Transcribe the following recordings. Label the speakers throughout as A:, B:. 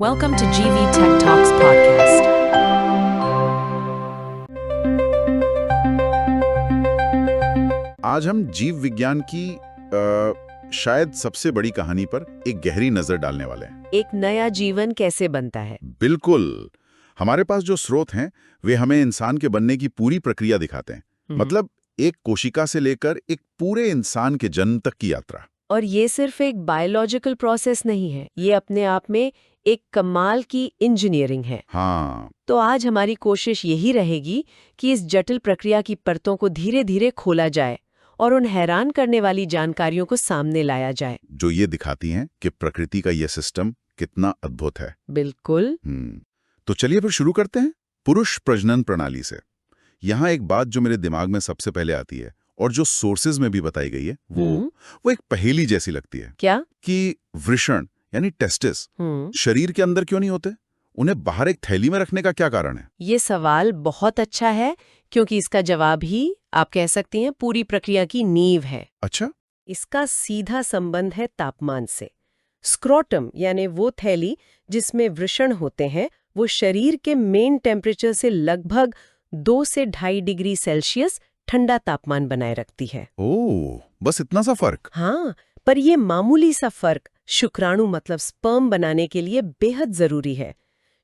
A: Welcome to GV Tech Talks podcast.
B: आज हम जीव विज्ञान की शायद सबसे बड़ी कहानी पर एक गहरी नजर डालने वाले हैं।
A: एक नया जीवन कैसे बनता है?
B: बिल्कुल। हमारे पास जो स्रोत हैं वे हमें इंसान के बनने की पूरी प्रक्रिया दिखाते हैं। मतलब एक कोशिका से लेकर एक पूरे इंसान के जन्म तक की यात्रा।
A: और ये सिर्फ एक बायोलॉजिकल प्रोसेस नहीं है, ये अपने आप में एक कमाल की इंजीनियरिंग है।
B: हाँ,
A: तो आज हमारी कोशिश यही रहेगी कि इस जटिल प्रक्रिया की परतों को धीरे धीरे खोला जाए और उन हैरान करने वाली जानकारियों को सामने लाया जाए।
B: जो ये दिखाती हैं कि प्रकृति का ये सिस्टम कितना अद्भुत है।
A: बिल्कुल।
B: तो चलिए फिर शुरू करते हैं पुरुष प्रजनन प्रणाली से। यहाँ एक बात जो मेरे दिमाग में सबसे पहले आती है और जो सोर्सेज में भी बताई गई है वो एक पहेली जैसी लगती है।
A: क्या?
B: कि वृषण यानी टेस्टिस शरीर के अंदर क्यों नहीं होते? उन्हें बाहर एक थैली में रखने का क्या कारण है?
A: ये सवाल बहुत अच्छा है क्योंकि इसका जवाब ही आप कह सकती हैं पूरी प्रक्रिया की नींव है।
B: अच्छा,
A: इसका सीधा संबंध है तापमान से। स्क्रोटम यानी वो थैली जिसमें वृषण होते हैं, वो शरीर के मेन टेम्परेचर से लगभग 2 से 2.5 डिग्री सेल्सियस ठंडा तापमान बनाए रखती है।
B: ओह, बस इतना सा फर्क?
A: हाँ, पर ये मामूली सा फर्क शुक्राणु मतलब स्पर्म बनाने के लिए बेहद जरूरी है।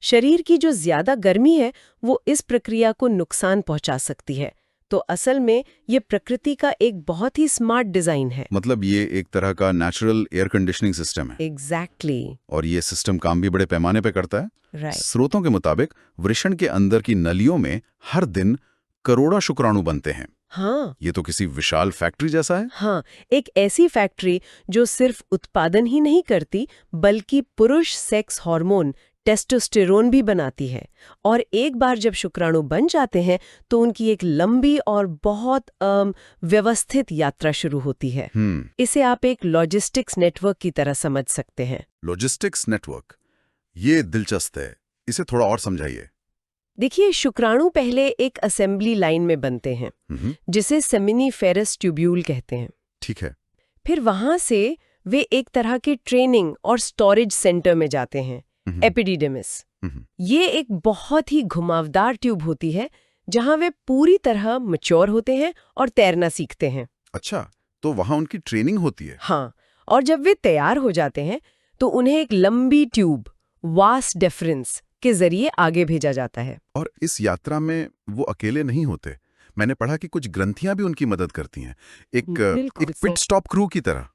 A: शरीर की जो ज्यादा गर्मी है वो इस प्रक्रिया को नुकसान पहुंचा सकती है। तो असल में ये प्रकृति का एक बहुत ही स्मार्ट डिजाइन है।
B: मतलब ये एक तरह का नेचुरल एयर कंडीशनिंग सिस्टम है।
A: एग्जैक्टली।
B: और ये सिस्टम काम भी बड़े पैमाने पे करता है।
A: राइट।
B: स्रोतों के मुताबिक वृषण के अंदर की नलियों में हर दिन करोड़ों शुक्राणु बनते हैं।
A: हाँ,
B: ये तो किसी विशाल फैक्ट्री जैसा है।
A: हाँ, एक ऐसी फैक्ट्री जो सिर्फ उत्पादन ही नहीं करती बल्कि पुरुष सेक्स हार्मोन टेस्टोस्टेरोन भी बनाती है। और एक बार जब शुक्राणु बन जाते हैं तो उनकी एक लंबी और बहुत व्यवस्थित यात्रा शुरू होती है। इसे आप एक लॉजिस्टिक्स नेटवर्क की तरह समझ सकते हैं।
B: लॉजिस्टिक्स नेटवर्क, ये दिलचस्प है। इसे थोड़ा और समझाइए।
A: देखिए, शुक्राणु पहले एक असेंबली लाइन में बनते हैं जिसे सेमिनिफेरस ट्यूब्यूल कहते हैं।
B: ठीक है।
A: फिर वहां से वे एक तरह के ट्रेनिंग और स्टोरेज सेंटर में जाते हैं, एपिडिडमिस। ये एक बहुत ही घुमावदार ट्यूब होती है जहां वे पूरी तरह मैच्योर होते हैं और तैरना सीखते हैं।
B: अच्छा, तो वहां उनकी ट्रेनिंग होती है?
A: हाँ, और जब वे तैयार हो जाते हैं तो उन्हें एक लंबी ट्यूब वास डेफरेंस के जरिए आगे भेजा जाता है।
B: और इस यात्रा में वो अकेले नहीं होते। मैंने पढ़ा कि कुछ ग्रंथियां भी उनकी मदद करती हैं, एक पिट स्टॉप क्रू की तरह।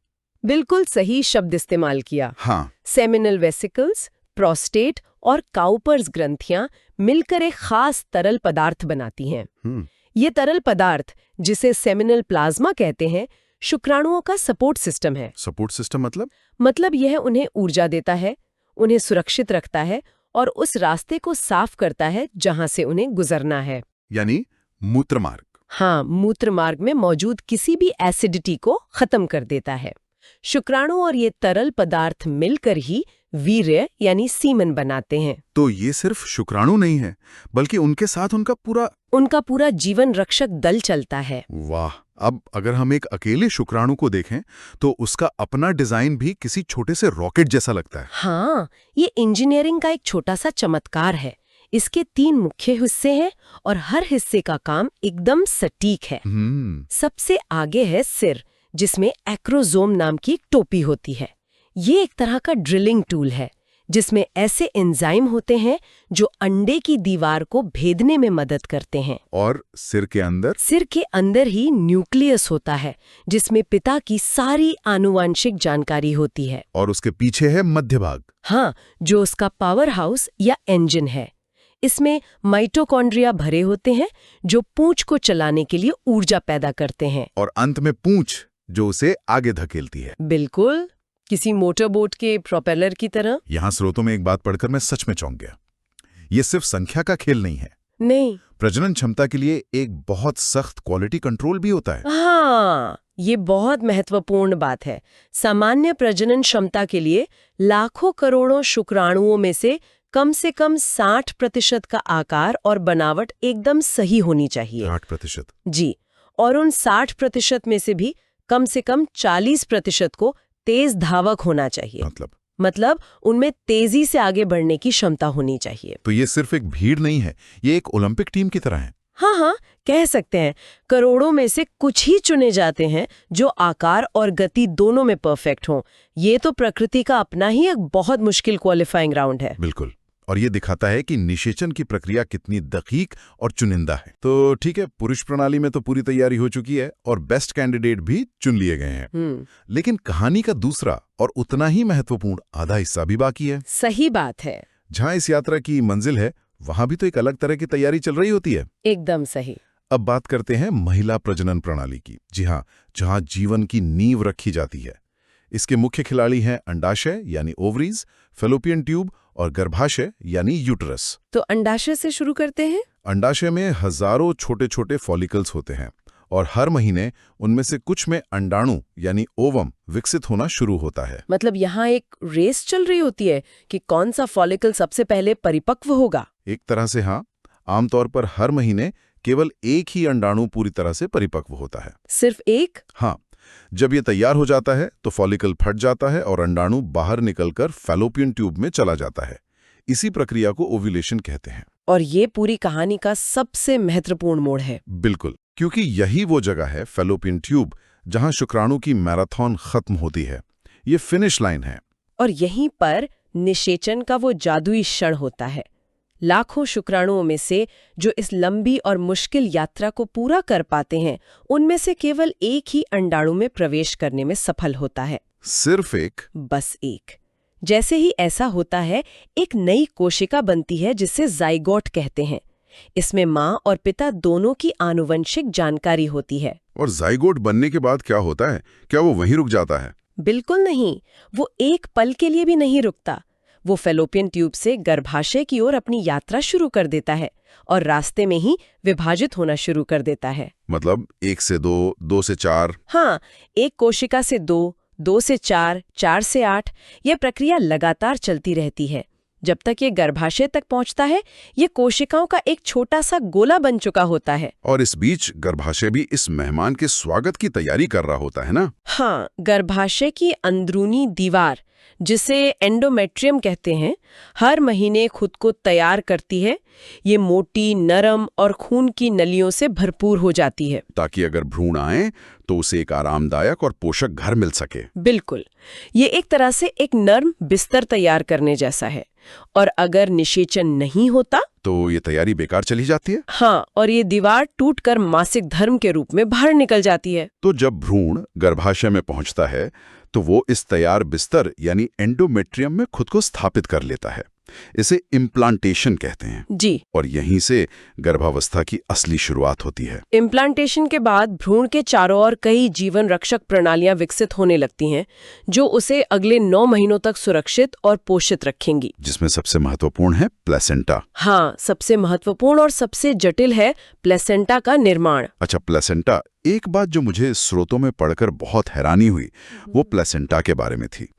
A: बिल्कुल सही शब्द इस्तेमाल किया।
B: हाँ।
A: सेमिनल वेसिकल्स, प्रोस्टेट और काउपर्स ग्रंथियां मिलकर एक खास तरल पदार्थ बनाती हैं। ये तरल पदार्थ, जिसे सेमिनल प्लाज्मा कहते हैं, शुक्राणुओं का सपोर्ट सिस्टम है।
B: सपोर्ट सिस्टम
A: मतलब यह उन्हें ऊर्जा देता है, उन्हें सुरक्षित रखता है और उस रास्ते को साफ करता है जहां से उन्हें गुजरना है,
B: यानी मूत्रमार्ग।
A: हाँ, मूत्रमार्ग में मौजूद किसी भी एसिडिटी को खत्म कर देता है। शुक्राणु और ये तरल पदार्थ मिलकर ही वीर्य यानी सीमन बनाते हैं।
B: तो ये सिर्फ शुक्राणु नहीं है बल्कि उनके साथ उनका पूरा
A: जीवन रक्षक दल चलता है।
B: वाह! अब अगर हम एक अकेले शुक्राणु को देखें तो उसका अपना डिजाइन भी किसी छोटे से रॉकेट जैसा लगता है।
A: हाँ, ये इंजीनियरिंग का एक छोटा सा चमत्कार है। इसके 3 मुख्य हिस्से हैं और हर हिस्से का काम एकदम सटीक है। सबसे आगे है सिर, जिसमें एक्रोजोम नाम की एक टोपी होती है। ये एक तरह का ड्रिलिंग टूल है जिसमें ऐसे एंजाइम होते हैं जो अंडे की दीवार को भेदने में मदद करते हैं।
B: और सिर के
A: अंदर ही न्यूक्लियस होता है जिसमें पिता की सारी आनुवांशिक जानकारी होती है।
B: और उसके पीछे है मध्य भाग।
A: हाँ, जो उसका पावर हाउस या इंजन है। इसमें माइटोकॉन्ड्रिया भरे होते हैं जो पूंछ को चलाने के लिए ऊर्जा पैदा करते हैं।
B: और अंत में पूंछ जो उसे आगे धकेलती है।
A: बिल्कुल, किसी मोटर बोट के प्रोपेलर की तरह।
B: यहाँ स्रोतों में एक बात पढ़कर मैं सच में चौंक गया। ये सिर्फ संख्या का खेल नहीं है।
A: नहीं,
B: प्रजनन क्षमता के लिए एक बहुत सख्त क्वालिटी कंट्रोल भी होता है।
A: हाँ, ये बहुत महत्वपूर्ण बात है। सामान्य प्रजनन क्षमता के लिए लाखों करोड़ों शुक्राणुओं में से कम 60% का आकार और बनावट एकदम सही होनी चाहिए।
B: 60%?
A: जी, और उन 60% में से कम 40% को तेज धावक होना चाहिए।
B: मतलब
A: मतलब उनमें तेजी से आगे बढ़ने की क्षमता होनी चाहिए।
B: तो ये सिर्फ एक भीड़ नहीं है, ये एक ओलंपिक टीम की तरह है।
A: हाँ हाँ, कह सकते हैं। करोड़ों में से कुछ ही चुने जाते हैं जो आकार और गति दोनों में परफेक्ट हों। ये तो प्रकृति का अपना ही एक बहुत मुश्किल क्वालिफाइंग राउंड है।
B: बिल्कुल, और ये दिखाता है कि निषेचन की प्रक्रिया कितनी दकीक और चुनिंदा है। तो ठीक है, पुरुष प्रणाली में तो पूरी तैयारी हो चुकी है और बेस्ट कैंडिडेट भी चुन लिए गए हैं। लेकिन कहानी का दूसरा और उतना ही महत्वपूर्ण आधा हिस्सा भी बाकी है।
A: सही बात है।
B: जहां इस यात्रा की मंजिल है, वहां भी तो एक अलग तरह की तैयारी चल रही होती है।
A: एकदम सही।
B: अब बात करते हैं महिला प्रजनन प्रणाली की। जी हाँ, जहां जीवन की नींव रखी जाती है। इसके मुख्य खिलाड़ी हैं अंडाशय यानी ओवरीज, फैलोपियन ट्यूब और गर्भाशय यानी यूटरस।
A: तो अंडाशय से शुरू करते हैं।
B: अंडाशय में हजारों छोटे छोटे फॉलिकल्स होते हैं और हर महीने उनमें से कुछ में अंडाणु यानी ओवम विकसित होना शुरू होता है।
A: मतलब यहाँ एक रेस चल रही होती है कि कौन सा फॉलिकल सबसे पहले परिपक्व होगा।
B: एक तरह से हाँ, आमतौर पर हर महीने केवल एक ही अंडाणु पूरी तरह से परिपक्व होता है।
A: सिर्फ एक?
B: हाँ, जब ये तैयार हो जाता है तो फॉलिकल फट जाता है और अंडाणु बाहर निकलकर फैलोपियन ट्यूब में चला जाता है। इसी प्रक्रिया को ओव्यूलेशन कहते हैं।
A: और ये पूरी कहानी का सबसे महत्वपूर्ण मोड़ है।
B: बिल्कुल, क्योंकि यही वो जगह है, फैलोपियन ट्यूब, जहां शुक्राणु की मैराथन खत्म होती है। ये फिनिश लाइन है।
A: और यहीं पर निषेचन का वो जादुई क्षण होता है। लाखों शुक्राणुओं में से जो इस लंबी और मुश्किल यात्रा को पूरा कर पाते हैं, उनमें से केवल एक ही अंडाणु में प्रवेश करने में सफल होता है।
B: सिर्फ एक?
A: बस एक। जैसे ही ऐसा होता है, एक नई कोशिका बनती है जिसे जाइगोट कहते हैं। इसमें माँ और पिता दोनों की आनुवंशिक जानकारी होती है।
B: और जाइगोट बनने के बाद क्या होता है? क्या वो वहीं रुक जाता है?
A: बिल्कुल नहीं, वो एक पल के लिए भी नहीं रुकता। वो फैलोपियन ट्यूब से गर्भाशय की ओर अपनी यात्रा शुरू कर देता है और रास्ते में ही विभाजित होना शुरू कर देता है।
B: मतलब 1 से 2, 2 से 4?
A: हाँ, एक कोशिका से 2, 2 से 4, 4 से 8, यह प्रक्रिया लगातार चलती रहती है। जब तक ये गर्भाशय तक पहुंचता है, ये कोशिकाओं का एक छोटा सा गोला बन चुका होता है।
B: और इस बीच गर्भाशय भी इस मेहमान के स्वागत की तैयारी कर रहा होता है ना?
A: हाँ, गर्भाशय की अंदरूनी दीवार, जिसे एंडोमेट्रियम कहते हैं, हर महीने खुद को तैयार करती है। ये मोटी, नरम और खून की नलियों से भरपूर हो जाती है,
B: ताकि अगर भ्रूण आए तो उसे एक आरामदायक और पोषक घर मिल सके।
A: बिल्कुल, ये एक तरह से एक नर्म बिस्तर तैयार करने जैसा है। और अगर निषेचन नहीं होता
B: तो ये तैयारी बेकार चली जाती है।
A: हाँ, और ये दीवार टूटकर मासिक धर्म के रूप में बाहर निकल जाती है।
B: तो जब भ्रूण गर्भाशय में पहुंचता है तो वो इस तैयार बिस्तर यानी एंडोमेट्रियम में खुद को स्थापित कर लेता है। इसे इम्प्लांटेशन कहते हैं।
A: जी।
B: और यहीं से गर्भावस्था की असली शुरुआत होती है।
A: इम्प्लांटेशन के बाद भ्रूण के चारों ओर कई जीवन रक्षक प्रणालियां विकसित होने लगती हैं, जो उसे अगले 9 महीनों तक सुरक्षित और पोषित रखेंगी।
B: जिसमें सबसे महत्वपूर्ण है प्लेसेंटा।
A: हाँ, सबसे महत्वपूर्ण और सबसे जटिल है प्लेसेंटा का निर्माण।
B: अच्छा, प्लेसेंटा। एक बात जो मुझे स्रोतों में पढ़कर बहुत हैरानी हुई, वो प्लेसेंटा के बारे में थी।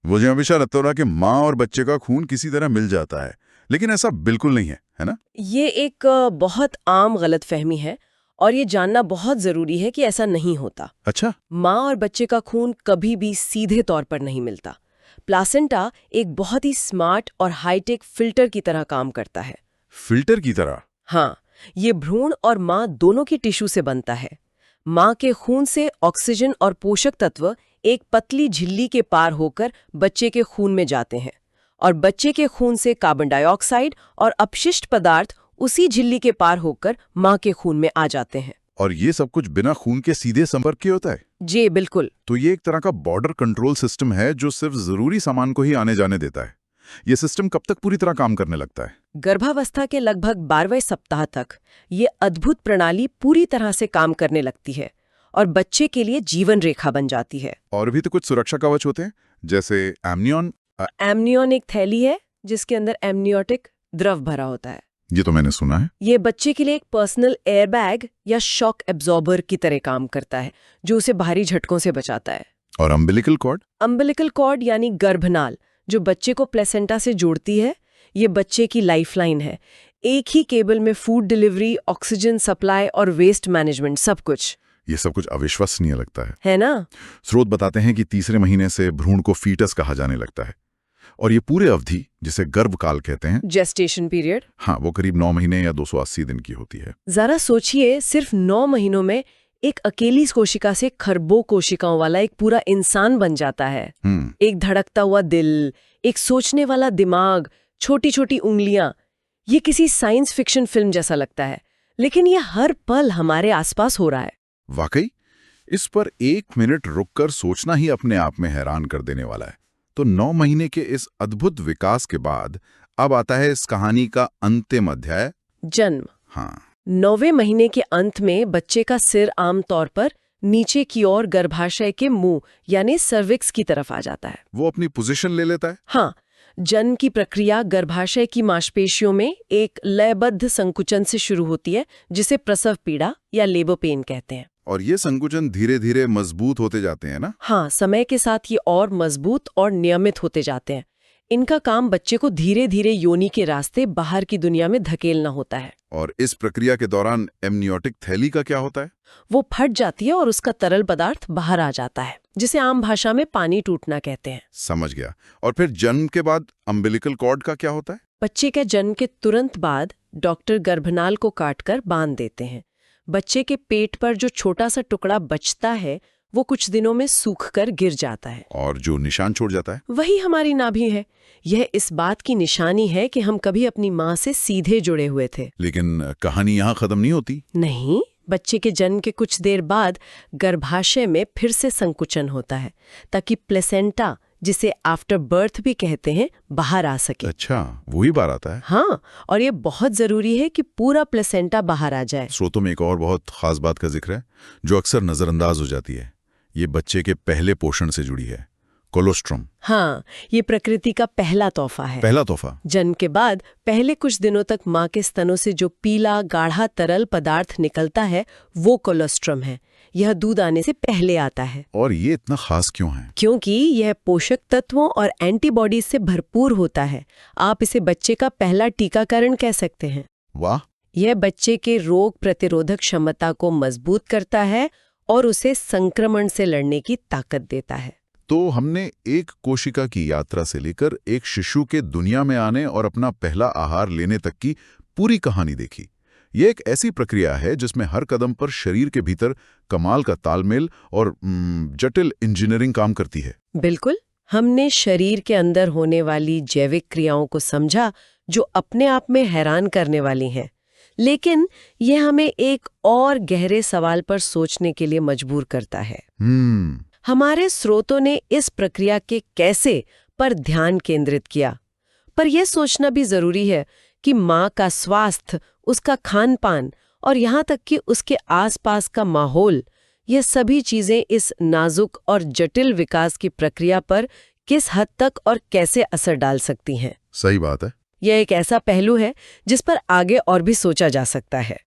B: मुझे हमेशा लगता रहा कि माँ और बच्चे का खून किसी तरह मिल जाता है, लेकिन ऐसा बिल्कुल नहीं है ना?
A: ये एक बहुत आम गलतफहमी है और ये जानना बहुत जरूरी है कि ऐसा नहीं होता।
B: अच्छा।
A: माँ और बच्चे का खून कभी भी सीधे तौर पर नहीं मिलता। प्लासेंटा एक बहुत ही स्मार्ट और हाईटेक फिल्टर की तरह काम करता है।
B: फिल्टर की तरह?
A: हाँ, ये भ्रूण और माँ दोनों के टिश्यू से बनता है। माँ के खून से ऑक्सीजन और पोषक तत्व एक पतली झिल्ली के पार होकर बच्चे के खून में जाते हैं और बच्चे के खून से कार्बन डाइऑक्साइड और अपशिष्ट पदार्थ उसी झिल्ली के पार होकर माँ के खून में आ जाते हैं।
B: और ये सब कुछ बिना खून के सीधे संपर्क के होता है?
A: जी बिल्कुल।
B: तो ये एक तरह का बॉर्डर कंट्रोल सिस्टम है जो सिर्फ जरूरी सामान को ही आने जाने देता है। ये सिस्टम कब तक पूरी तरह काम करने लगता है?
A: गर्भावस्था के लगभग 12वें सप्ताह तक ये अद्भुत प्रणाली पूरी तरह से काम करने लगती है और बच्चे के लिए जीवन रेखा बन जाती है।
B: और भी तो कुछ सुरक्षा कवच होते हैं, जैसे एमनियन।
A: एमनियन एक थैली है जिसके अंदर एमनियोटिक द्रव भरा होता है।
B: ये तो मैंने सुना है।
A: ये बच्चे के लिए एक पर्सनल एयरबैग या शॉक एब्जॉर्बर की तरह काम करता है, जो उसे भारी झटकों से बचाता है।
B: और अम्बिलिकल कॉर्ड?
A: अम्बिलिकल कॉर्ड यानी गर्भनाल, जो बच्चे को प्लेसेंटा से जोड़ती है, ये बच्चे की लाइफलाइन है। एक ही केबल में फूड डिलीवरी, ऑक्सीजन सप्लाई और वेस्ट मैनेजमेंट, सब कुछ।
B: ये सब कुछ अविश्वसनीय लगता
A: है ना?
B: स्रोत बताते हैं कि तीसरे महीने से भ्रूण को फीटस कहा जाने लगता है और ये पूरे अवधि जिसे गर्भकाल कहते हैं,
A: जेस्टेशन पीरियड,
B: हाँ, वो करीब 9 महीने या 280 दिन की होती है।
A: जरा सोचिए, सिर्फ 9 महीनों में एक अकेली कोशिका से खरबों कोशिकाओं वाला एक पूरा इंसान बन जाता है। एक धड़कता हुआ दिल, एक सोचने वाला दिमाग, छोटी छोटी उंगलियां। ये किसी साइंस फिक्शन फिल्म जैसा लगता है, लेकिन ये हर पल हमारे आसपास हो रहा है।
B: वाकई, इस पर 1 मिनट रुककर सोचना ही अपने आप में हैरान कर देने वाला है। तो 9 महीने के इस अद्भुत विकास के बाद अब आता है इस कहानी का अंतिम अध्याय,
A: जन्म।
B: हाँ,
A: 9वें महीने के अंत में बच्चे का सिर आमतौर पर नीचे की ओर गर्भाशय के मुंह यानी सर्विक्स की तरफ आ जाता है।
B: वो अपनी पोजीशन ले लेता है।
A: हाँ, जन्म की प्रक्रिया गर्भाशय की मांसपेशियों में एक लयबद्ध संकुचन से शुरू होती है, जिसे प्रसव पीड़ा या लेबर पेन कहते हैं।
B: और ये संकुचन धीरे धीरे मजबूत होते जाते हैं ना?
A: हाँ, समय के साथ ये और मजबूत और नियमित होते जाते हैं। इनका काम बच्चे को धीरे धीरे योनि के रास्ते बाहर की दुनिया में धकेलना होता है।
B: और इस प्रक्रिया के दौरान एमनियोटिक थैली का क्या होता है?
A: वो फट जाती है और उसका तरल पदार्थ बाहर आ जाता है, जिसे आम भाषा में पानी टूटना कहते हैं।
B: समझ गया। और फिर जन्म के बाद अम्बिलिकल कॉर्ड का क्या होता है?
A: बच्चे के जन्म के तुरंत बाद डॉक्टर गर्भनाल को काटकर बांध देते हैं। बच्चे के पेट पर जो छोटा सा टुकड़ा बचता है वो कुछ दिनों में सूखकर गिर जाता है।
B: और जो निशान छोड़ जाता है
A: वही हमारी नाभि है। यह इस बात की निशानी है कि हम कभी अपनी माँ से सीधे जुड़े हुए थे।
B: लेकिन कहानी यहाँ खत्म नहीं होती।
A: नहीं, बच्चे के जन्म के कुछ देर बाद गर्भाशय में फिर से संकुचन होता है ताकि प्लेसेंटा, जिसे आफ्टर बर्थ भी कहते हैं, बाहर आ सके।
B: अच्छा, वही बार आता है।
A: हाँ, और ये बहुत जरूरी है कि पूरा प्लेसेंटा बाहर आ जाए।
B: स्रोतों में एक और बहुत खास बात का जिक्र है जो अक्सर नजरअंदाज हो जाती है। ये बच्चे के पहले पोषण से जुड़ी है, कोलोस्ट्रम।
A: हाँ, ये प्रकृति का पहला तोहफा है।
B: पहला तोहफा।
A: जन्म के बाद पहले कुछ दिनों तक माँ के स्तनों से जो पीला गाढ़ा तरल पदार्थ निकलता है वो कोलोस्ट्रम है। यह दूध आने से पहले आता है।
B: और ये इतना खास क्यों है?
A: क्योंकि यह पोषक तत्वों और एंटीबॉडीज से भरपूर होता है। आप इसे बच्चे का पहला टीकाकरण कह सकते हैं।
B: वाह!
A: यह बच्चे के रोग प्रतिरोधक क्षमता को मजबूत करता है और उसे संक्रमण से लड़ने की ताकत देता है।
B: तो हमने एक कोशिका की यात्रा से लेकर एक शिशु के दुनिया में आने और अपना पहला आहार लेने तक की पूरी कहानी देखी। ये एक ऐसी प्रक्रिया है जिसमें हर कदम पर शरीर के भीतर कमाल का तालमेल और जटिल इंजीनियरिंग काम करती है।
A: बिल्कुल, हमने शरीर के अंदर होने वाली जैविक क्रियाओं को समझा जो अपने आप में हैरान करने वाली हैं। लेकिन यह हमें एक और गहरे सवाल पर सोचने के लिए मजबूर करता है। हमारे स्रोतों ने इस प्रक्रिया के कैसे पर ध्यान केंद्रित किया, पर यह सोचना भी जरूरी है कि माँ का स्वास्थ्य, उसका खान पान और यहाँ तक कि उसके आसपास का माहौल, ये सभी चीजें इस नाजुक और जटिल विकास की प्रक्रिया पर किस हद तक और कैसे असर डाल सकती हैं।
B: सही बात है।
A: यह एक ऐसा पहलू है जिस पर आगे और भी सोचा जा सकता है।